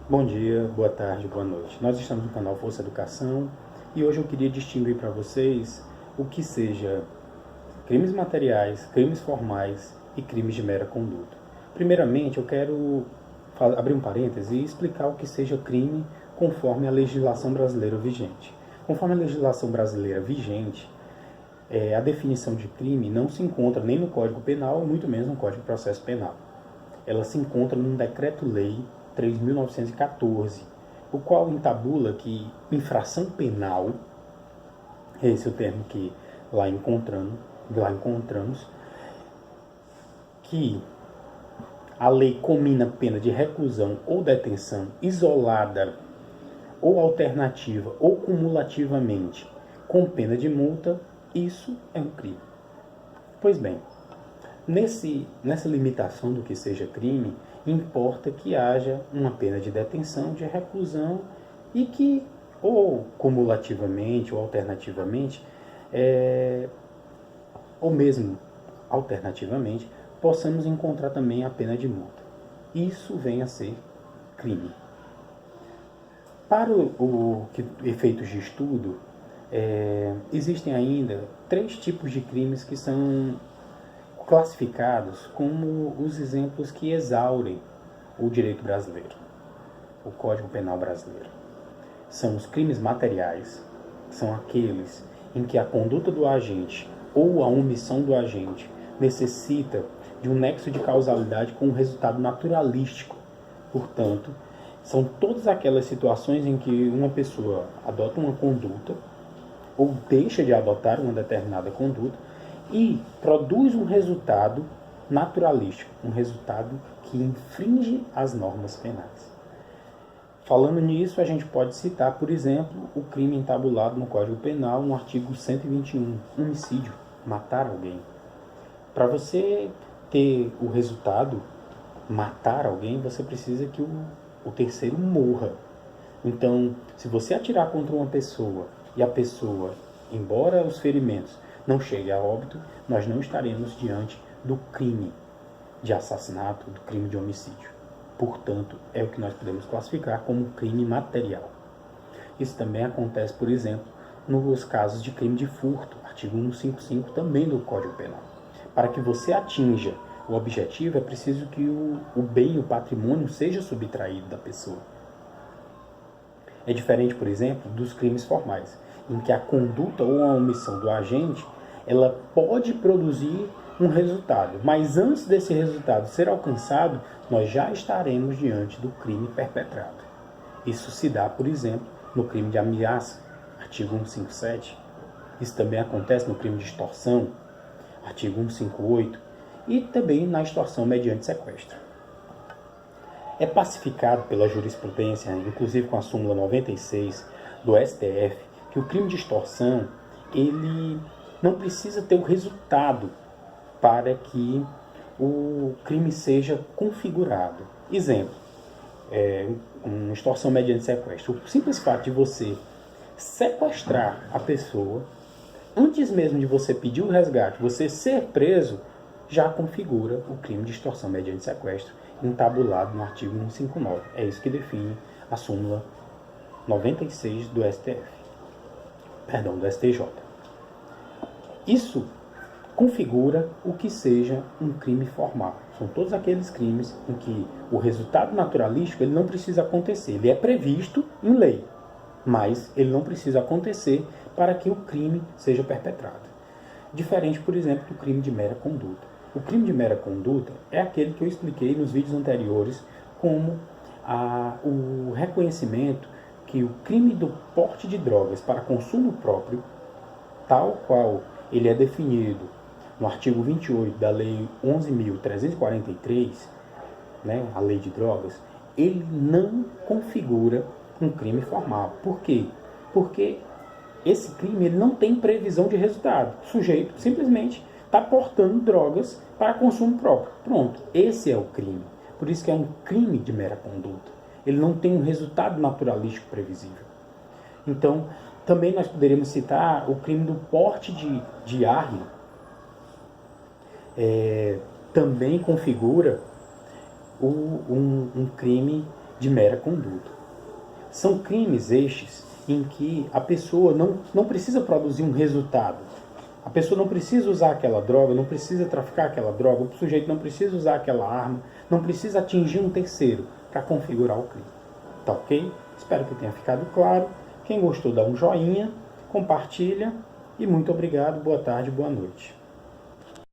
Bom dia, boa tarde, boa noite. Nós estamos no canal Força Educação e hoje eu queria distinguir para vocês o que seja crimes materiais, crimes formais e crimes de mera conduta. Primeiramente, eu quero abrir um parêntese e explicar o que seja crime conforme a legislação brasileira vigente. Conforme a legislação brasileira vigente, a definição de crime não se encontra nem no Código Penal, muito menos no Código de Processo Penal. Ela se encontra no Decreto-Lei 3.914, o qual entabula que infração penal, esse é o termo que lá encontramos, que a lei comina pena de reclusão ou detenção isolada ou alternativa ou cumulativamente com pena de multa, isso é um crime. Pois bem, nessa limitação do que seja crime, importa que haja uma pena de detenção, de reclusão e que, ou cumulativamente ou alternativamente, ou mesmo alternativamente, possamos encontrar também a pena de multa. Isso vem a ser crime. Para efeitos de estudo, existem ainda 3 tipos de crimes que são classificados como os exemplos que exaurem o direito brasileiro, o Código Penal brasileiro. São os crimes materiais, são aqueles em que a conduta do agente ou a omissão do agente necessita de um nexo de causalidade com um resultado naturalístico. Portanto, são todas aquelas situações em que uma pessoa adota uma conduta ou deixa de adotar uma determinada conduta e produz um resultado naturalístico, um resultado que infringe as normas penais. Falando nisso, a gente pode citar, por exemplo, o crime entabulado no Código Penal, no artigo 121, homicídio, matar alguém. Para você ter o resultado, matar alguém, você precisa que o terceiro morra. Então, se você atirar contra uma pessoa e a pessoa, embora os ferimentos não chegue a óbito, nós não estaremos diante do crime de assassinato, do crime de homicídio. Portanto, é o que nós podemos classificar como crime material. Isso também acontece, por exemplo, nos casos de crime de furto, artigo 155 também do Código Penal. Para que você atinja o objetivo, é preciso que o bem, o patrimônio, seja subtraído da pessoa. É diferente, por exemplo, dos crimes formais, em que a conduta ou a omissão do agente ela pode produzir um resultado, mas antes desse resultado ser alcançado, nós já estaremos diante do crime perpetrado. Isso se dá, por exemplo, no crime de ameaça, artigo 157. Isso também acontece no crime de extorsão, artigo 158, e também na extorsão mediante sequestro. É pacificado pela jurisprudência, inclusive com a súmula 96 do STF, que o crime de extorsão ele não precisa ter o resultado para que o crime seja configurado. Exemplo, uma extorsão mediante sequestro. O simples fato de você sequestrar a pessoa, antes mesmo de você pedir o resgate, você ser preso, já configura o crime de extorsão mediante sequestro, entabulado no artigo 159. É isso que define a súmula 96 do STJ. Isso configura o que seja um crime formal. São todos aqueles crimes em que o resultado naturalístico ele não precisa acontecer. Ele é previsto em lei, mas ele não precisa acontecer para que o crime seja perpetrado. Diferente, por exemplo, do crime de mera conduta. O crime de mera conduta é aquele que eu expliquei nos vídeos anteriores como o reconhecimento que o crime do porte de drogas para consumo próprio, tal qual ele é definido no artigo 28 da Lei 11.343, né, a Lei de Drogas, ele não configura um crime formal. Por quê? Porque esse crime ele não tem previsão de resultado. O sujeito simplesmente está portando drogas para consumo próprio. Pronto, esse é o crime. Por isso que é um crime de mera conduta. Ele não tem um resultado naturalístico previsível. Então, também nós poderíamos citar o crime do porte de arma. Também configura um crime de mera conduta. São crimes estes em que a pessoa não precisa produzir um resultado. A pessoa não precisa usar aquela droga, não precisa traficar aquela droga, o sujeito não precisa usar aquela arma, não precisa atingir um terceiro para configurar o crime. Tá ok? Espero que tenha ficado claro. Quem gostou, dá um joinha, compartilha e muito obrigado, boa tarde, boa noite.